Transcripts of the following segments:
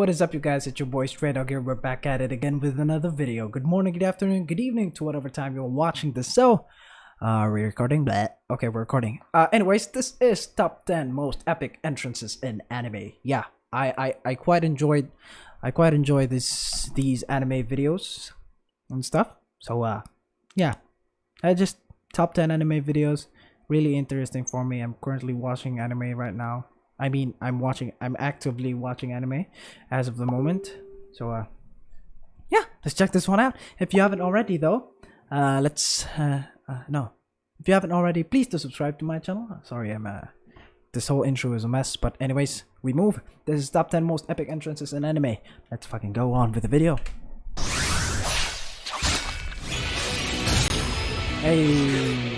what is up, you guys? It's your boy Stray Dog here. We're back at it again with another video. Good morning, good afternoon, good evening to whatever time you're watching this. So, we're recording. Blah. Okay, we're recording. Anyways, this is top 10 most epic entrances in anime. Yeah, I quite enjoyed these anime videos and stuff. So, yeah, I just top 10 anime videos. Really interesting for me. I'm currently watching anime right now. I mean, I'm actively watching anime as of the moment. So, yeah, let's check this one out. If you haven't already, though, if you haven't already, please do subscribe to my channel. Sorry, this whole intro is a mess. But anyways, we move. This is top 10 most epic entrances in anime. Let's fucking go on with the video. Hey,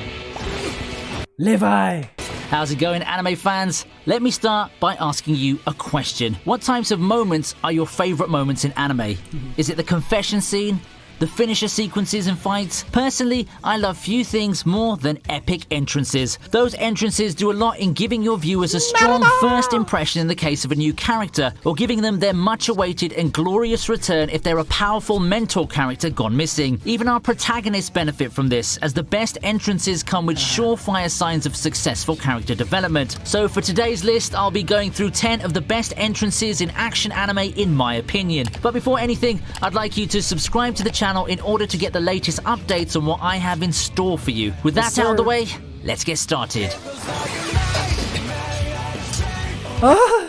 Levi. How's it going, anime fans? Let me start by asking you a question. What types of moments are your favorite moments in anime? Is it the confession scene? The finisher sequences and fights? Personally, I love few things more than epic entrances. Those entrances do a lot in giving your viewers a strong first impression in the case of a new character, or giving them their much-awaited and glorious return if they're a powerful mentor character gone missing. Even our protagonists benefit from this, as the best entrances come with surefire signs of successful character development. So for today's list, I'll be going through 10 of the best entrances in action anime in my opinion. But before anything, I'd like you to subscribe to the channel in order to get the latest updates on what I have in store for you. With that out of the way, let's get started.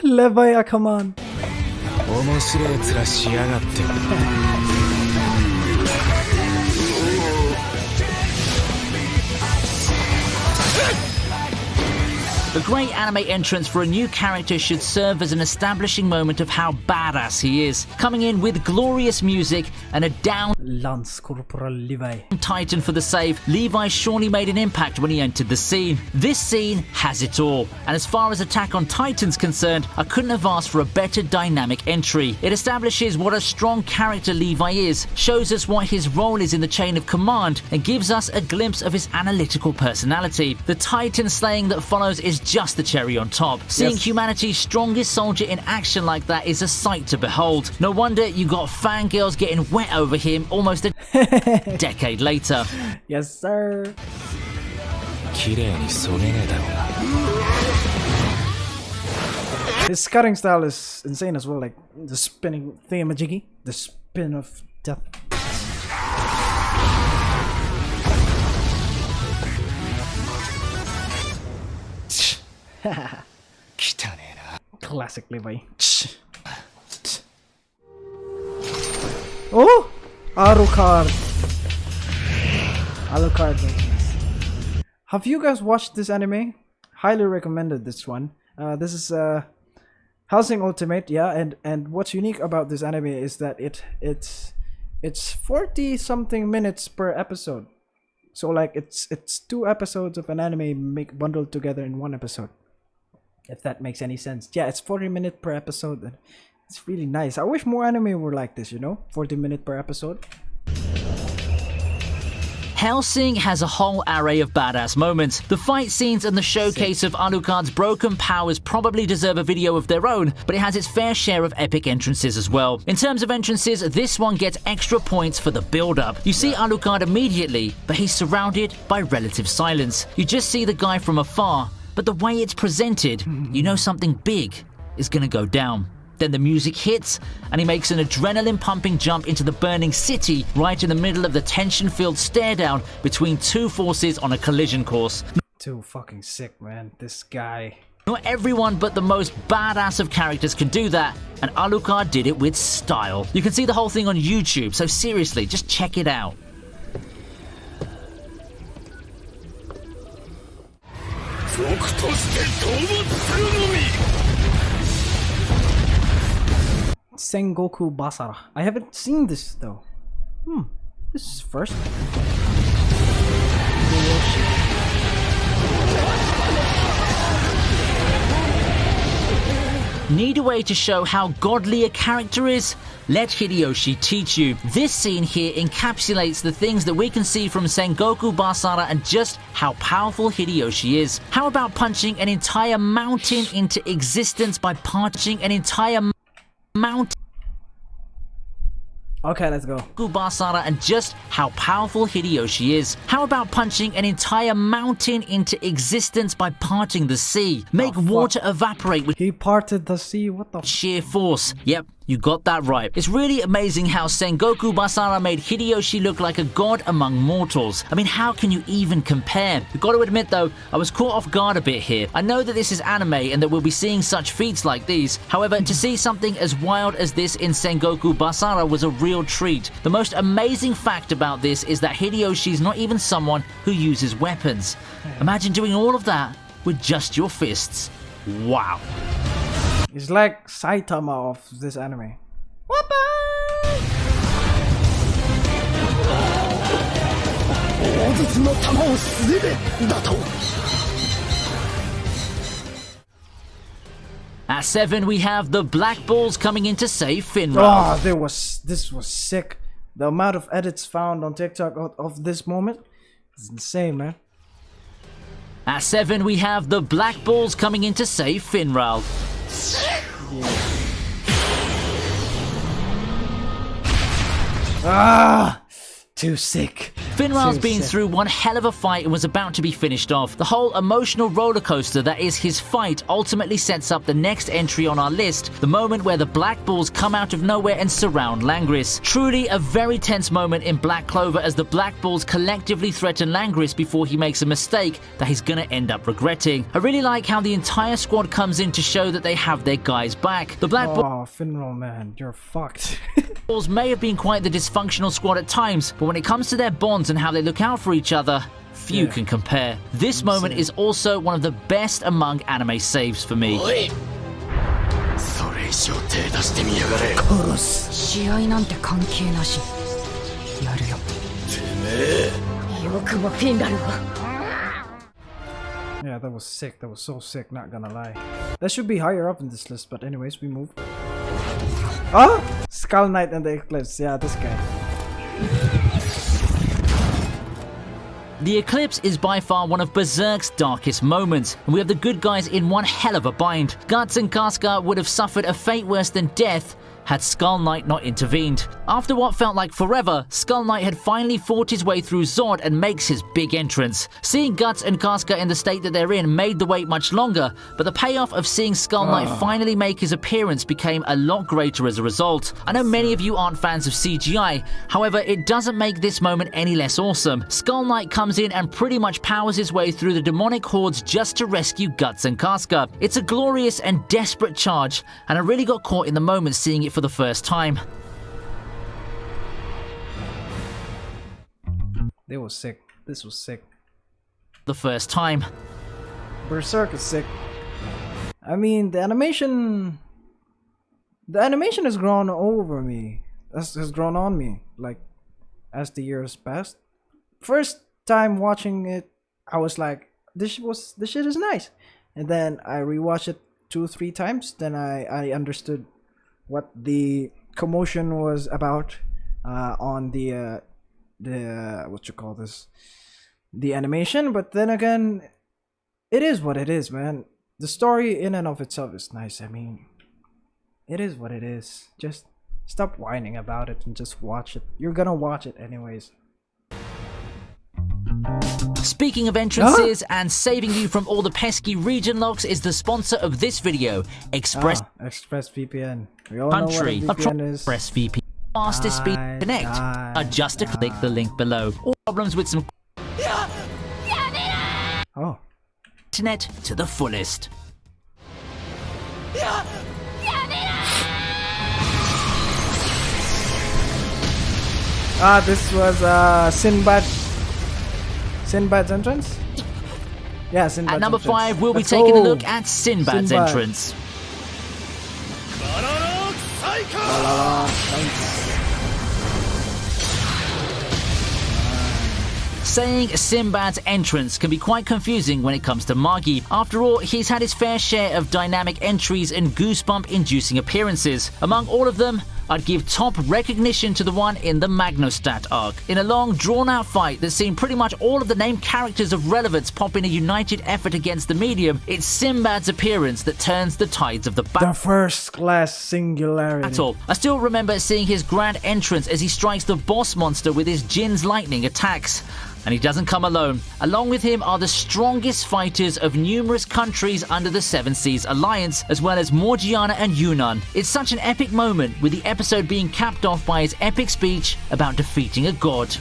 Levi, come on. A great anime entrance for a new character should serve as an establishing moment of how badass he is, coming in with glorious music and a down Lance Corporal Levi. Titan for the save. Levi surely made an impact when he entered the scene. This scene has it all, and as far as Attack on Titan's concerned, I couldn't have asked for a better dynamic entry. It establishes what a strong character Levi is, shows us what his role is in the chain of command, and gives us a glimpse of his analytical personality. The Titan slaying that follows is just the cherry on top. Seeing humanity's strongest soldier in action like that is a sight to behold. No wonder you got fangirls getting wet over him almost a decade later. Yes, sir. His cutting style is insane as well, like the spinning thingamajiggy, the spin of death. Classic Levi. Oh! Alucard. Have you guys watched this anime? Highly recommended this one. This is Hellsing Ultimate, yeah, and what's unique about this anime is that it's 40 something minutes per episode. So like it's 2 episodes of an anime bundled together in 1 episode. If that makes any sense. Yeah, it's 40 minutes per episode. And it's really nice. I wish more anime were like this, you know? 40 minutes per episode. Hellsing has a whole array of badass moments. The fight scenes and the showcase of Alucard's broken powers probably deserve a video of their own, but it has its fair share of epic entrances as well. In terms of entrances, this one gets extra points for the build-up. You see Alucard immediately, but he's surrounded by relative silence. You just see the guy from afar, but the way it's presented, you know something big is gonna go down. Then the music hits, and he makes an adrenaline-pumping jump into the burning city right in the middle of the tension-filled stare-down between 2 forces on a collision course. Too fucking sick, man. This guy. Not everyone but the most badass of characters can do that, and Alucard did it with style. You can see the whole thing on YouTube, so seriously, just check it out. Sengoku Basara. I haven't seen this though. This is first. Need a way to show how godly a character is? Let Hideyoshi teach you. This scene here encapsulates the things that we can see from Sengoku Basara and just how powerful Hideyoshi is. How about punching an entire mountain into existence by punching an entire mountain Okay, let's go. Basara and just how powerful Hideyoshi is. How about punching an entire mountain into existence by parting the sea? Make water evaporate with He parted the sea. What the? sheer force. Yep, you got that right. It's really amazing how Sengoku Basara made Hideyoshi look like a god among mortals. I mean, how can you even compare? You gotta admit though, I was caught off guard a bit here. I know that this is anime and that we'll be seeing such feats like these. However, to see something as wild as this in Sengoku Basara was a real treat. The most amazing fact about this is that Hideyoshi is not even someone who uses weapons. Imagine doing all of that with just your fists. Wow. It's like Saitama of this anime. At 7, we have the Black Balls coming in to save Finral. Oh, this was sick. The amount of edits found on TikTok of this moment is insane, man. At 7, we have the Black Balls coming in to save Finral. Ah, too sick. Finral's Too been sick. through one hell of a fight and was about to be finished off. The whole emotional roller coaster that is his fight ultimately sets up the next entry on our list, the moment where the Black Balls come out of nowhere and surround Langris. Truly a very tense moment in Black Clover as the Black Balls collectively threaten Langris before he makes a mistake that he's gonna end up regretting. I really like how the entire squad comes in to show that they have their guys back. The Black Balls Oh, Finral, man, you're fucked. may have been quite the dysfunctional squad at times, but when it comes to their bonds and how they look out for each other, few can compare. This moment is also one of the best among anime saves for me. それ以上手出してみやがれ。試合なんて関係なし。やるよ。よくもフィンラルを。 Yeah, that was sick. That was so sick, not gonna lie. That should be higher up in this list, but anyways, we move. Oh! Skull Knight and the Eclipse. Yeah, this guy. The Eclipse is by far one of Berserk's darkest moments, and we have the good guys in one hell of a bind. Guts and Casca would have suffered a fate worse than death had Skull Knight not intervened. After what felt like forever, Skull Knight had finally fought his way through Zod and makes his big entrance. Seeing Guts and Casca in the state that they're in made the wait much longer, but the payoff of seeing Skull Knight finally make his appearance became a lot greater as a result. I know many of you aren't fans of CGI, however, it doesn't make this moment any less awesome. Skull Knight comes in and pretty much powers his way through the demonic hordes just to rescue Guts and Casca. It's a glorious and desperate charge, and I really got caught in the moment seeing it for the first time. They was sick. This was sick. The first time. Berserk is sick. I mean, the animation has grown over me. Has grown on me, like, as the years passed. First time watching it, I was like, this shit is nice. And then I rewatched it 2-3 times. Then I understood what the commotion was about on the what you call this, the animation. But then again, it is what it is, man. The story in and of itself is nice. I mean, it is what it is. Just stop whining about it and just watch it. You're gonna watch it anyways. Speaking of entrances and saving you from all the pesky region locks is the sponsor of this video, ExpressVPN. We all know what a Country. VPN is. ExpressVPN. Fastest speed to connect. Just to click the link below. All problems with some Oh. internet to the fullest. This was Sinbad's entrance? Yeah, Sinbad's At number entrance. 5, we'll be Let's taking a go. look at Sinbad's Sinbad. entrance. Saying Sinbad's entrance can be quite confusing when it comes to Magi. After all, he's had his fair share of dynamic entries and goosebump-inducing appearances. Among all of them, I'd give top recognition to the one in the Magnostat arc. In a long, drawn-out fight that's seen pretty much all of the named characters of relevance pop in a united effort against the medium, it's Sinbad's appearance that turns the tides of the battle. The first class singularity. I still remember seeing his grand entrance as he strikes the boss monster with his Jin's lightning attacks. And he doesn't come alone. Along with him are the strongest fighters of numerous countries under the Seven Seas Alliance, as well as Morgiana and Yunnan. It's such an epic moment, with the episode being capped off by his epic speech about defeating a god.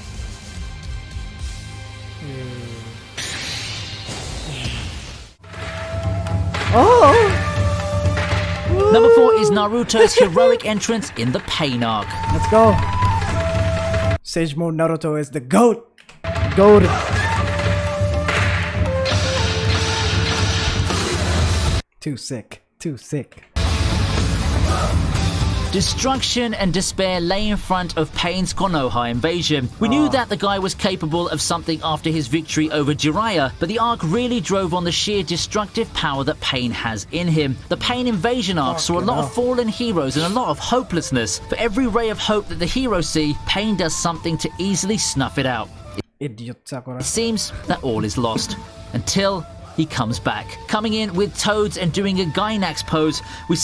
Number 4 is Naruto's heroic entrance in the Pain arc. Let's go. Sage Mode Naruto is the GOAT. GOAT. Too sick. Too sick. Destruction and despair lay in front of Pain's Konoha invasion. We knew that the guy was capable of something after his victory over Jiraiya, but the arc really drove on the sheer destructive power that Pain has in him. The Pain invasion arc saw a lot of fallen heroes and a lot of hopelessness. For every ray of hope that the heroes see, Pain does something to easily snuff it out. Idiot Sakura. It seems that all is lost, until he comes back. Coming in with toads and doing a Gainax pose, we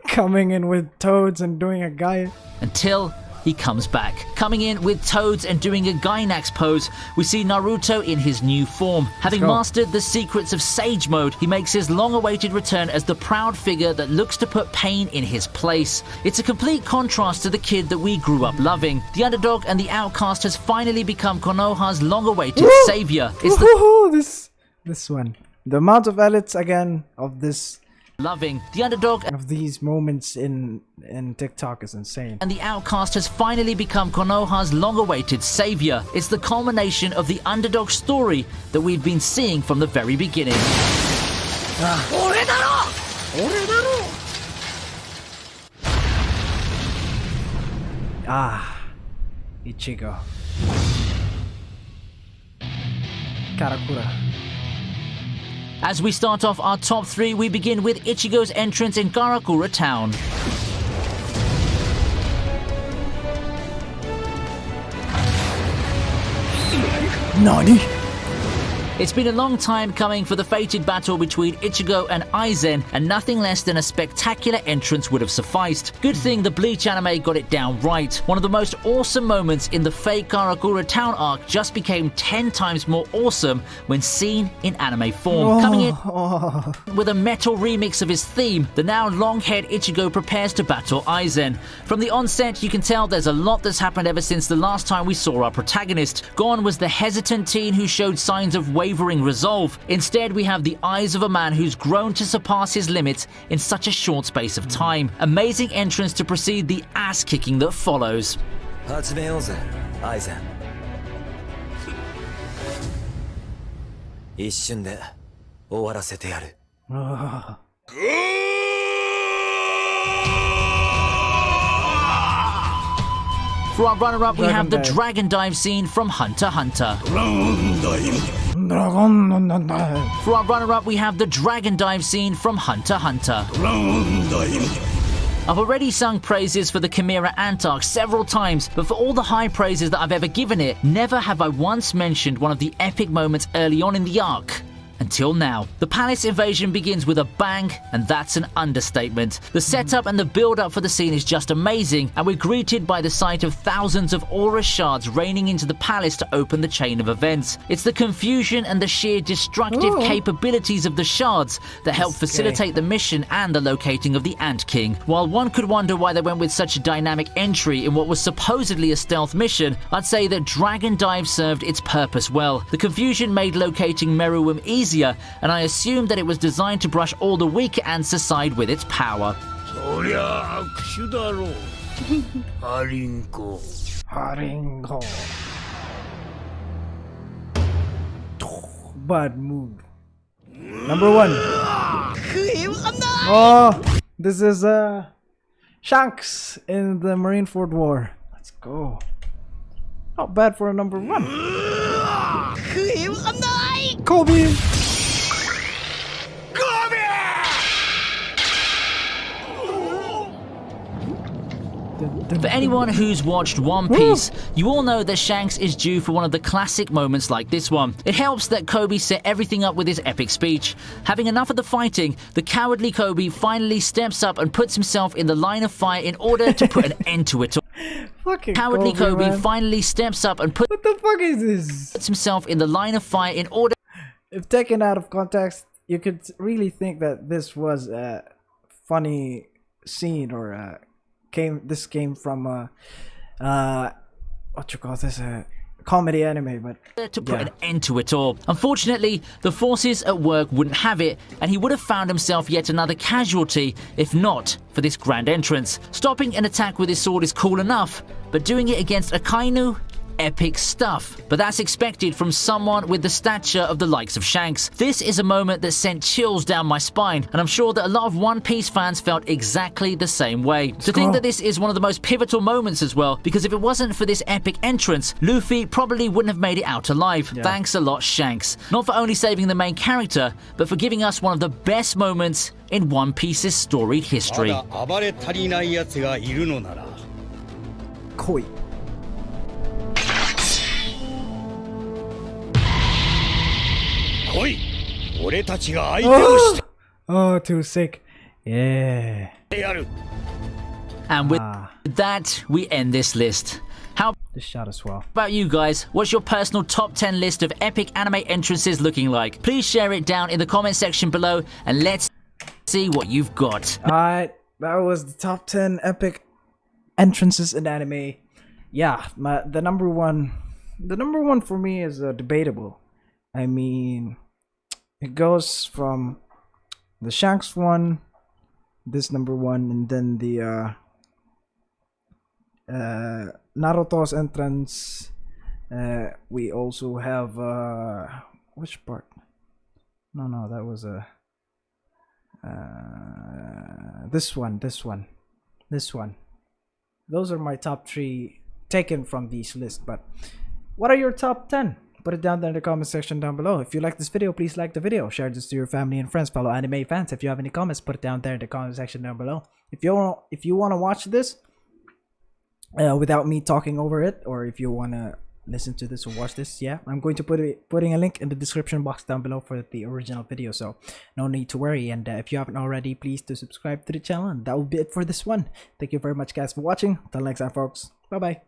Coming in with toads and doing a guy. Until he comes back. Coming in with toads and doing a Gainax pose, we see Naruto in his new form. Having mastered the secrets of Sage Mode, he makes his long-awaited return as the proud figure that looks to put Pain in his place. It's a complete contrast to the kid that we grew up loving. The underdog and the outcast has finally become Konoha's long-awaited savior. It's this one. The amount of edits again of this the underdog of these moments in TikTok is insane. And the outcast has finally become Konoha's long-awaited savior. It's the culmination of the underdog story that we've been seeing from the very beginning. Ichigo. Karakura. As we start off our top 3, we begin with Ichigo's entrance in Karakura Town. Nani? It's been a long time coming for the fated battle between Ichigo and Aizen, and nothing less than a spectacular entrance would have sufficed. Good thing the Bleach anime got it down right. One of the most awesome moments in the fake Karakura Town arc just became 10 times more awesome when seen in anime form. Coming in with a metal remix of his theme, the now long-haired Ichigo prepares to battle Aizen. From the onset, you can tell there's a lot that's happened ever since the last time we saw our protagonist. Gone was the hesitant teen who showed signs of wavering resolve. Instead, we have the eyes of a man who's grown to surpass his limits in such a short space of time. Amazing entrance to precede the ass-kicking that follows. 始めようぜ、アイゼン。一瞬で終わらせてやる。For our runner-up, we have the Dragon Dive scene from Hunter x Hunter. For our runner-up, we have the Dragon Dive scene from Hunter x Hunter. I've already sung praises for the Chimera Ant arc several times, but for all the high praises that I've ever given it, never have I once mentioned one of the epic moments early on in the arc. Until now. The palace invasion begins with a bang, and that's an understatement. The setup and the build-up for the scene is just amazing, and we're greeted by the sight of thousands of aura shards raining into the palace to open the chain of events. It's the confusion and the sheer destructive capabilities of the shards that help facilitate the mission and the locating of the Ant King. While one could wonder why they went with such a dynamic entry in what was supposedly a stealth mission, I'd say that Dragon Dive served its purpose well. The confusion made locating Meruem easier, and I assumed that it was designed to brush all the weaker ants aside with its power. Haringo. Bad move. Number 1. Oh, this is Shanks in the Marineford War. Let's go. Not bad for a number 1. Kobe. For anyone who's watched One Piece, you all know that Shanks is due for one of the classic moments like this one. It helps that Kobe set everything up with his epic speech. Having enough of the fighting, the cowardly Kobe finally steps up and puts himself in the line of fire in order to put an end to it all. Fucking Cowardly Kobe man. finally steps up and What the fuck is this? puts himself in the line of fire in order If taken out of context, you could really think that this was a funny scene, or this came from what you call this, a comedy anime, but to put an end to it all. Unfortunately, the forces at work wouldn't have it, and he would have found himself yet another casualty if not for this grand entrance. Stopping an attack with his sword is cool enough, but doing it against Akainu? Epic stuff. But that's expected from someone with the stature of the likes of Shanks. This is a moment that sent chills down my spine, and I'm sure that a lot of One Piece fans felt exactly the same way. To think that this is one of the most pivotal moments as well, because if it wasn't for this epic entrance, Luffy probably wouldn't have made it out alive. Thanks a lot, Shanks. Not for only saving the main character, but for giving us one of the best moments in One Piece's storied history. まだ暴れ足りない奴がいるのなら Koi. Oh, too sick. Yeah. And with that, we end this list. How This shot as well. about you guys? What's your personal top 10 list of epic anime entrances looking like? Please share it down in the comment section below, and let's see what you've got. Alright, that was the top 10 epic entrances in anime. Yeah, the number one for me is debatable. I mean, it goes from the Shanks one, this number one, and then the Naruto's entrance. We also have which part? No, that was this one. Those are my top 3 taken from these lists. But what are your top 10? Put it down there in the comment section down below. If you like this video, please like the video, share this to your family and friends, fellow anime fans. If you have any comments, put it down there in the comment section down below. If you want to watch this without me talking over it, or if you want to listen to this or watch this, yeah, I'm going to putting a link in the description box down below for the original video, so no need to worry. And if you haven't already, please do subscribe to the channel. And that will be it for this one. Thank you very much, guys, for watching. Till next time, folks. Bye bye.